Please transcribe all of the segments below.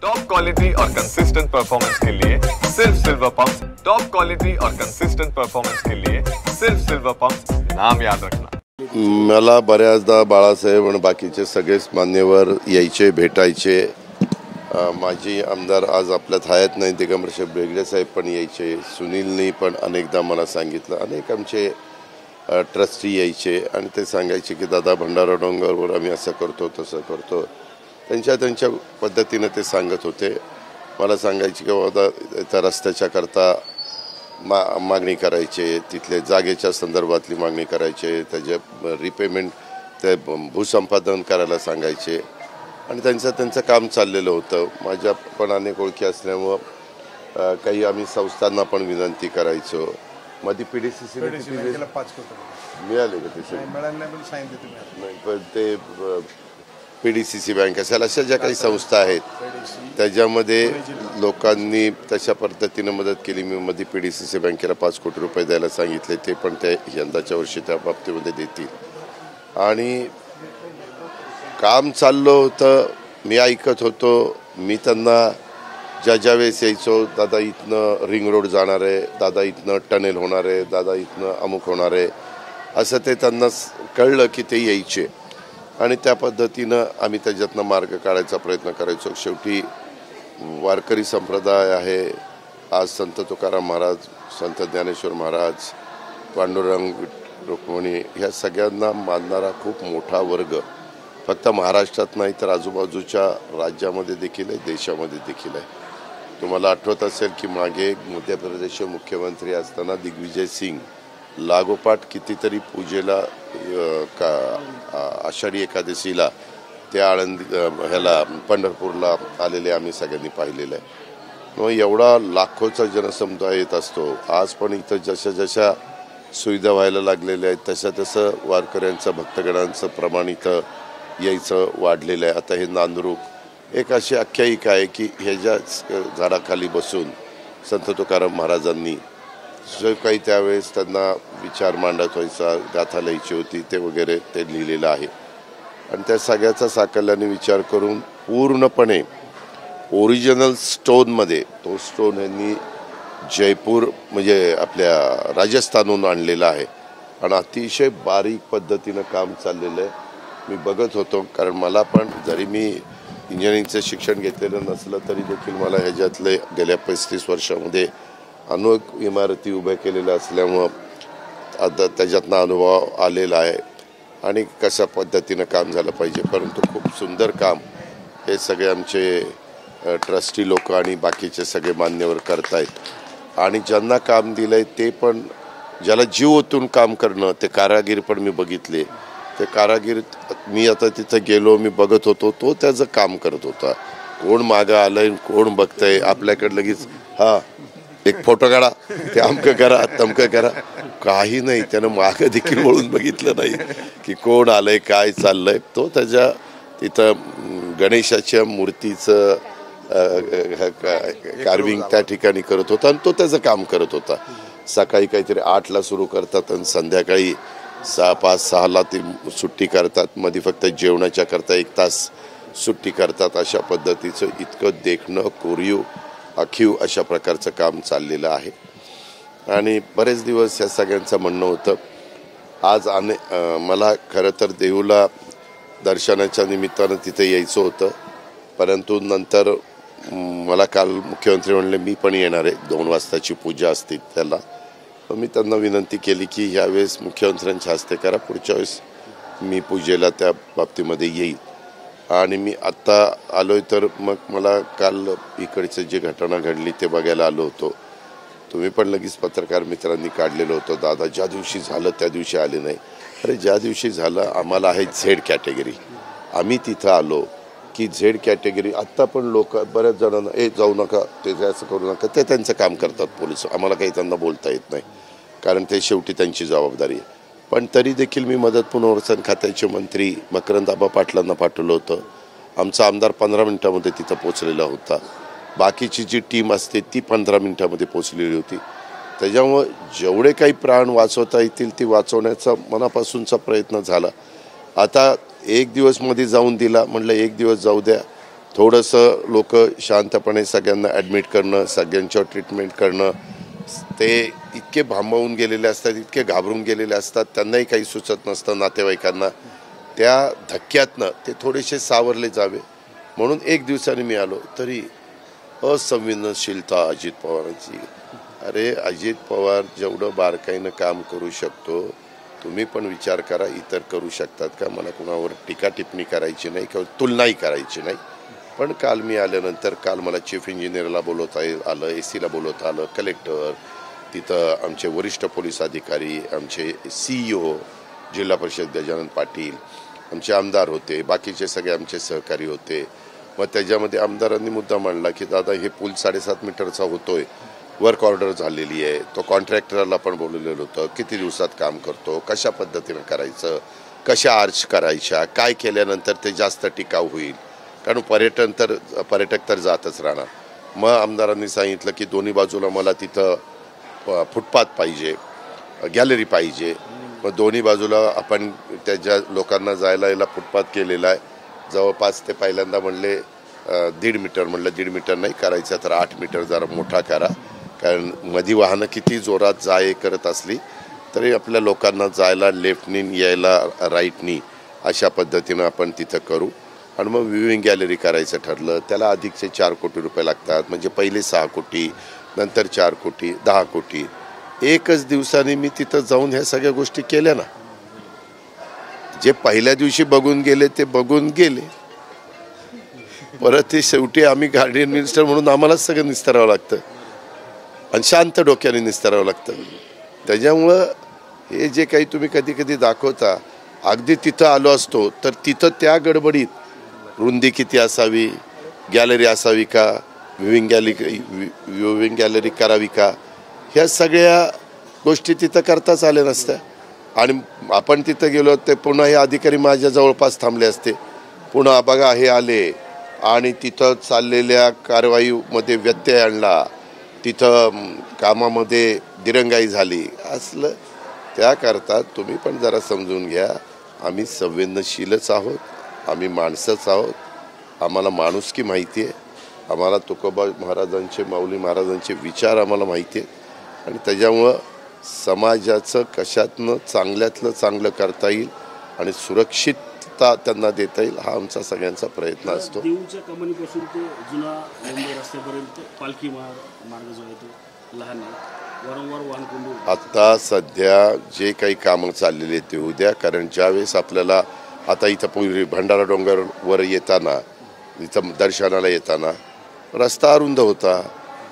Top quality और consistent performance के लिए सिर्फ सिल्वर पंप्स। टॉप क्वालिटी और कंसिस्टेंट परफॉर्मेंस के लिए सिर्फ सिल्वर पंप्स, नाम याद रखना। मला बऱ्याचदा बाळासाहेब आणि बाकीचे सगळेच मान्यवर यायचे, भेटायचे। माजी आमदार आज आपल्यात आहेत नाही, दिगंबर साहेब बेगडे साहेब पण यायचे, सुनीलनी पण अनेकदा मला सांगितलं, अनेक आमचे ट्रस्टी यायचे आणि ते सांगायचे की दादा भंडारा डोंगरवर आम्ही असं करतो तसं करतो। त्यांच्या पद्धतीने ते सांगत होते। मला सांगायचे की बाबा त्या रस्त्याच्या करता मागणी करायचे, तिथले जागेच्या संदर्भातली मागणी करायचे, त्याचे रिपेमेंट ते भूसंपादन करायला सांगायचे आणि त्यांचं काम चाललेलं होतं। माझ्या पण अनेक ओळखी असल्यामुळं काही आम्ही संस्थांना पण विनंती करायचो। मध्ये पीडीसीसी मिळाले का ते पीडीसीसी बँक असेल, अशा ज्या काही संस्था आहेत त्याच्यामध्ये लोकांनी तशा पद्धतीने मदत केली। मी मध्ये पीडीसीसी बँकेला 5 कोटी रुपये द्यायला सांगितले, ते पण ते यंदाच्या वर्षी त्या बाबतीमध्ये देतील। आणि काम चाललं होतं, मी ऐकत होतो। मी त्यांना ज्या वेळेस यायचो, दादा इथनं रिंग रोड जाणार आहे, दादा इथनं टनेल होणार आहे, दादा इथनं अमुक होणार आहे, असं ते त्यांना कळलं की ते यायचे आणि त्या पद्धतीनं आम्ही त्याच्यातनं मार्ग काढायचा प्रयत्न करायचो। शेवटी वारकरी संप्रदाय आहे। आज संत तुकाराम महाराज, संत ज्ञानेश्वर महाराज, पांडुरंग रुक्मिणी ह्या सगळ्यांना मानणारा खूप मोठा वर्ग फक्त महाराष्ट्रात नाही तर आजूबाजूच्या राज्यामध्ये देखील आहे, देशामध्ये देखील आहे। तुम्हाला आठवत असेल की मागे मध्य प्रदेशचे मुख्यमंत्री असताना दिग्विजय सिंग लागोपाठ कितीतरी पूजेला आषाढी एकादशीला ते आळंदी ह्याला पंढरपूरला आलेले आम्ही सगळ्यांनी पाहिलेलं आहे। मग एवढा लाखोचा जनसमुदाय येत असतो। आज पण इथं जशा सुविधा व्हायला लागलेल्या आहेत तसं वारकऱ्यांचं भक्तगणांचं प्रमाण इथं यायचं वाढलेलं आहे। आता हे नांदरूक एक अशी आख्यायिका आहे की ह्याच्या झाडाखाली बसून संत तुकाराम महाराजांनी जो काही त्यावेळेस त्यांना विचार मांडत व्हायचा, गाथा लिहायची होती, ते वगैरे ते लिहिलेलं आहे। आणि त्या सगळ्याचा साकल्याने विचार करून पूर्णपणे ओरिजिनल स्टोनमध्ये, तो स्टोन यांनी जयपूर म्हणजे आपल्या राजस्थानहून आणलेला आहे आणि अतिशय बारीक पद्धतीनं काम चाललेलं आहे। मी बघत होतो, कारण मला पण जरी मी इंजिनिअरिंगचं शिक्षण घेतलेलं नसलं तरी देखील मला ह्याच्यातले गेल्या 35 वर्षामध्ये अनेक इमारती उभ्या केलेल्या असल्यामुळं आता त्याच्यातनं अनुभव आलेला आहे आणि कशा पद्धतीनं काम झालं पाहिजे। परंतु खूप सुंदर काम हे सगळे आमचे ट्रस्टी लोक आणि बाकीचे सगळे मान्यवर करतायत आणि ज्यांना काम दिलंय ते पण ज्याला जीव ओतून काम करणं, ते कारागीर पण मी बघितले। ते कारागीर मी आता तिथं गेलो, मी बघत होतो, तो त्याचं काम करत होता। कोण मागं आलंय, कोण बघतंय, आपल्याकडे लगेच एक फोटो काढा, ते अमकं करा तमकं करा, काही नाही। त्यानं मागं देखील वळून बघितलं नाही की कोण आलंय, काय चाललंय। तो त्याच्या तिथं गणेशाच्या मूर्तीचं कार्विंग त्या ठिकाणी करत होता आणि तो त्याचं काम करत होता। सकाळी काहीतरी 8ला सुरू करतात आणि संध्याकाळी 5-6ला ती सुट्टी करतात। मध्ये फक्त जेवणाच्या करता 1 तास सुट्टी करतात। अशा पद्धतीचं इतकं देखणं कोरीव आखीव अशा प्रकारचं काम चाललेलं आहे आणि बरेच दिवस या सगळ्यांचं म्हणणं होतं। आज मला खरं तर देऊला दर्शनाच्या निमित्तानं तिथे यायचं होतं, परंतु नंतर मला काल मुख्यमंत्री म्हणले मी पण येणार आहे, 2 वाजताची पूजा असते त्याला। मी त्यांना विनंती केली की ह्यावेळेस मुख्यमंत्र्यांच्या हस्ते करा, पुढच्या वेळेस मी पूजेला त्या बाबतीमध्ये येईल। आणि मी आत्ता आलोय तर मग मला काल इकडचं जी घटना घडली ते बघायला आलो होतो। तुम्ही पण लगेच पत्रकार मित्रांनी काढलेलं होतं, दादा ज्या दिवशी झालं त्या दिवशी आले नाही। अरे ज्या दिवशी झालं आम्हाला आहे झेड कॅटेगरी, आम्ही तिथं आलो की झेड कॅटेगरी आत्ता पण लोक बऱ्याच जणांना जाऊ नका, ते असं करू नका, ते त्यांचं काम करतात पोलीस, आम्हाला काही त्यांना बोलता येत नाही, कारण ते शेवटी त्यांची जबाबदारी आहे। पण तरी देखील मी मदत पुनर्वसन खात्याचे मंत्री मकरंद आबा पाटलांना पाठवलं होतं। आमचा आमदार 15 मिनिटामध्ये तिथं पोचलेला होता, बाकीची जी टीम असते ती 15 मिनिटामध्ये पोचलेली होती। त्याच्यामुळं जेवढे काही प्राण वाचवता येतील ती वाचवण्याचा मनापासूनचा प्रयत्न झाला। आता एक दिवस मध्ये जाऊन दिला, म्हटलं एक दिवस जाऊ द्या, थोडंसं लोक शांतपणे सगळ्यांना ॲडमिट करणं, सगळ्यांच्यावर ट्रीटमेंट करणं, ते इतके भांबावून गेलेले असतात, इतके घाबरून गेलेले असतात, त्यांनाही काही सुचत नसतं नातेवाईकांना. त्या धक्क्यातनं ते थोडेसे सावरले जावे म्हणून एक दिवसाने मी आलो. तरी असंवेदनशीलता अजित पवारांची. अरे अजित पवार जेवढं बारकाईनं काम करू शकतो, तुम्ही पण विचार करा, इतर करू शकतात का? मला कुणावर टीका टिप्पणी करायची नाही किंवा तुलनाही करायची नाही. पण काल मी आल्यानंतर काल मला चीफ इंजिनियरला बोलवता आलं, एसीला बोलवता आलं, कलेक्टर, तिथं आमचे वरिष्ठ पोलीस अधिकारी, आमचे CEO जिल्हा परिषद गजानन पाटील, आमचे आमदार होते, बाकीचे सगळे आमचे सहकारी होते. मग त्याच्यामध्ये आमदारांनी मुद्दा मांडला की दादा हे पूल 7.5 मीटरचा होतोय, वर्क ऑर्डर झालेली आहे, तो कॉन्ट्रॅक्टरला पण बोलवलेलं होतं, किती दिवसात काम करतो, कशा पद्धतीनं करायचं, कशा आर्च करायच्या, काय केल्यानंतर ते जास्त टिकाऊ होईल, कारण पर्यटक तर जातच राहणार. मग आमदारांनी सांगितलं की दोन्ही बाजूला मला तिथं फुटपाथ पाहिजे, गॅलरी पाहिजे. मग दोन्ही बाजूला आपण त्याच्या लोकांना जायला यायला फुटपाथ केलेला आहे. जवळपास ते पहिल्यांदा म्हणले 1.5 मीटर, म्हणलं 1.5 मीटर नाही करायचं तर 8 मीटर जरा मोठा करा, कारण मधी वाहनं किती जोरात जाय करत असली तरी आपल्या लोकांना जायला लेफ्टनी यायला राईटनी अशा पद्धतीनं आपण तिथं करू. आणि मग व्ह्यूइंग गॅलरी करायचं ठरलं. त्याला अधिकचे 4 कोटी रुपये लागतात. म्हणजे पहिले 6 कोटी, नंतर 4 कोटी, 10 कोटी. एकच दिवसाने मी तिथं जाऊन ह्या सगळ्या गोष्टी केल्या ना. जे पहिल्या दिवशी बघून गेले ते बघून गेले, परत ते शेवटी आम्ही गार्डियन मिनिस्टर म्हणून आम्हालाच सगळं निस्तरावं लागतं आणि शांत डोक्याने निस्तरावं लागतं. त्याच्यामुळं हे जे काही तुम्ही कधी कधी दाखवता, अगदी तिथं आलो असतो तर तिथं त्या गडबडीत रुंदी किती असावी, गॅलरी असावी का, व्ह्यूइंग गॅलरी करावी का, ह्या सगळ्या गोष्टी तिथं करताच आल्या नसत्या. आणि आपण तिथं गेलो ते पुन्हा हे अधिकारी माझ्या जवळपास थांबले असते. पुन्हा बघा हे आले आणि तिथं चाललेल्या कारवाईमध्ये व्यत्यय आणला, तिथं कामामध्ये दिरंगाई झाली. असलं त्याकरता तुम्ही पण जरा समजून घ्या, आम्ही संवेदनशीलच आहोत, आम्ही माणसंच आहोत, आम्हाला माणुसकी माहिती आहे, आम्हाला तुकोबा महाराजांचे, माऊली महाराजांचे विचार आम्हाला माहिती आहेत. आणि त्याच्यामुळं समाजाचं कशातनं चांगल्यातलं चांगलं करता येईल आणि सुरक्षितता त्यांना देता येईल, हा आमचा सगळ्यांचा प्रयत्न असतो. देऊच्या कमानीपासून ते जुना मुंबई रस्त्यापर्यंत पालखी मार्ग जो आहे तो लहान आहे, वारंवार वाहनकोंडी. आता सध्या जे काही कामं चाललेली आहेत ते उद्या, कारण ज्यावेळेस आपल्याला आता इथं पूर्वी भंडारा डोंगरवर येताना, इथं दर्शनाला येताना रस्ता अरुंद होता,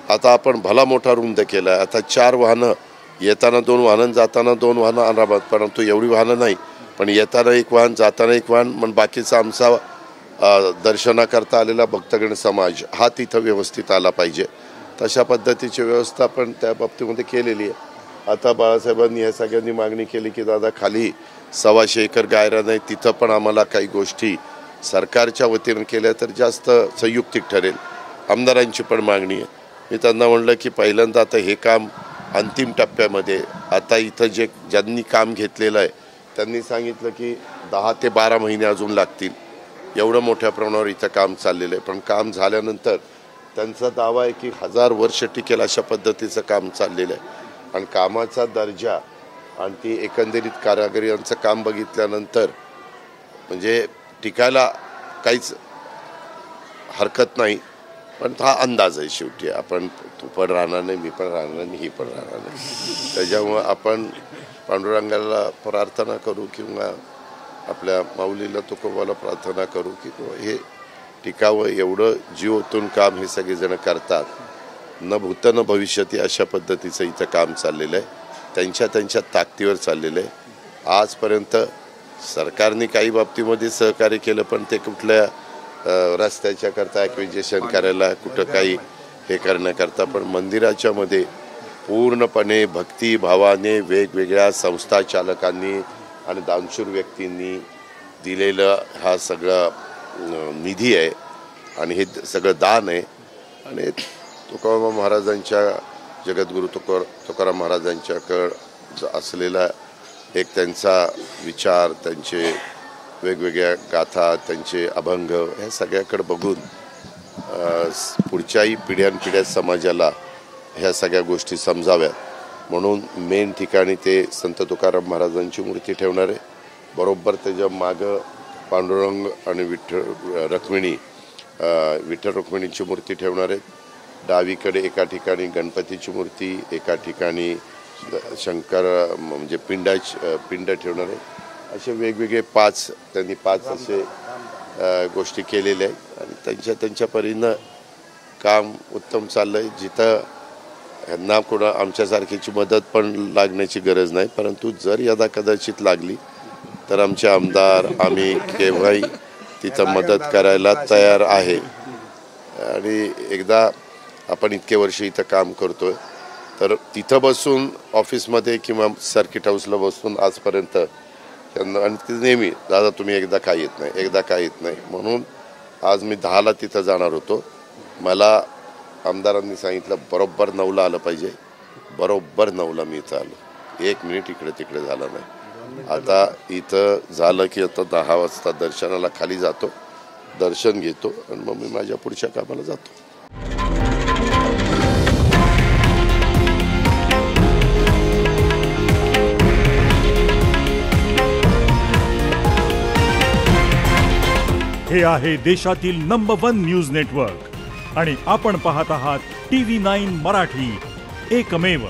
आता आपण भला मोठा रुंद केला. आता 4 वाहनं येताना 2 वाहनं, जाताना 2 वाहनं आरामात, परंतु एवढी वाहनं नाही, पण येताना 1 वाहन, जाताना 1 वाहन. पण बाकीचा आमचा दर्शनाकरता आलेला भक्तगण समाज हा तिथं व्यवस्थित आला पाहिजे, तशा पद्धतीची व्यवस्था पण त्या बाबतीमध्ये केलेली आहे. आता बाळासाहेबांनी ह्या सगळ्यांनी मागणी केली की दादा खाली 125 एकर गायरान आहे, तिथं पण आम्हाला काही गोष्टी सरकारच्या वतीनं केल्या तर जास्त संयुक्तिक ठरेल. आमदारांची पण मागणी आहे. मी त्यांना म्हणलं की पहिल्यांदा आता हे काम अंतिम टप्प्यामध्ये, आता इथं ज्यांनी काम घेतलेलं आहे त्यांनी सांगितलं की 10 ते 12 महिने अजून लागतील, एवढं मोठ्या प्रमाणावर इथं काम चाललेलं आहे. पण काम झाल्यानंतर त्यांचा दावा आहे की 1000 वर्ष टिकेल अशा पद्धतीचं काम चाललेलं आहे. आणि कामाचा दर्जा आणि ती एकंदरीत कारागिरांचं काम बघितल्यानंतर म्हणजे टिकायला काहीच हरकत नाही. पण हा अंदाज आहे, शेवटी आपण तू पण राहणार नाही, मी पण राहणार नाही, ही पण राहणार नाही. त्याच्यामुळं आपण पांडुरंगाला प्रार्थना करू किंवा आपल्या माऊलीला तुकोबाला प्रार्थना करू की हे टिकावं. एवढं जीव ओतून काम हे सगळेजण करतात, न भूत न भविष्यती अशा पद्धतीचं इथं काम चाललेलं आहे. त्यांच्या ताकदीवर चाललेलं आहे. आजपर्यंत सरकारने काही बाबतीमध्ये सहकार्य केलं, पण ते कुठल्या रस्त्याच्या करता ॲक्विजेशन करायला, कुठं काही हे करण्याकरता. पण मंदिराच्या मध्ये पूर्णपणे भक्तिभावाने वेगवेगळ्या संस्था चालकांनी आणि दानशूर व्यक्तींनी दिलेलं हा सगळा निधी आहे आणि हे सगळं दान आहे. आणि तुकोबा महाराजांच्या, जगद्गुरू तुकाराम महाराजांच्याकडं असलेला एक त्यांचा विचार, त्यांचे वेगवेगळ्या गाथा, त्यांचे अभंग, ह्या सगळ्याकडे बघून पुढच्याही पिढ्यानपिढ्या समाजाला ह्या सगळ्या गोष्टी समजाव्यात म्हणून मेन ठिकाणी ते संत तुकाराम महाराजांची मूर्ती ठेवणार आहे. बरोबर त्याच्या मागं पांडुरंग आणि विठ्ठल रुक्मिणीची मूर्ती ठेवणार आहेत. डावीकडे एका ठिकाणी गणपतीची मूर्ती, एका ठिकाणी शंकर म्हणजे पिंड ठेवणार आहे. असे वेगवेगळे त्यांनी पाच असे गोष्टी केलेल्या आहेत आणि त्यांच्या परीनं काम उत्तम चाललंय. जिथं ह्यांना कोणा आमच्यासारखीची मदत पण लागण्याची गरज नाही, परंतु जर यदा कदाचित लागली तर आमचे आमदार आम्ही केव्हाही तिथं मदत करायला तयार आहे. आणि एकदा आपण इतके वर्ष इथं काम करतोय तर तिथं बसून ऑफिसमध्ये किंवा सर्किट हाऊसला बसून आजपर्यंत त्यांना आणि ते नेहमी दादा तुम्ही एकदा का येत नाही म्हणून आज मी 10ला तिथं जाणार होतो. मला आमदारांनी सांगितलं बरोबर 9ला आलं पाहिजे. बरोबर 9ला मी इथं आलो. 1 मिनिट इकडे तिकडे झालं नाही. आता इथं झालं की आता 10 वाजता दर्शनाला खाली जातो, दर्शन घेतो आणि मग मी माझ्या पुढच्या कामाला जातो. हे आहे देशातील नंबर 1 न्यूज नेटवर्क आणि आपण पाहत आहात TV9 मराठी, एकमेव.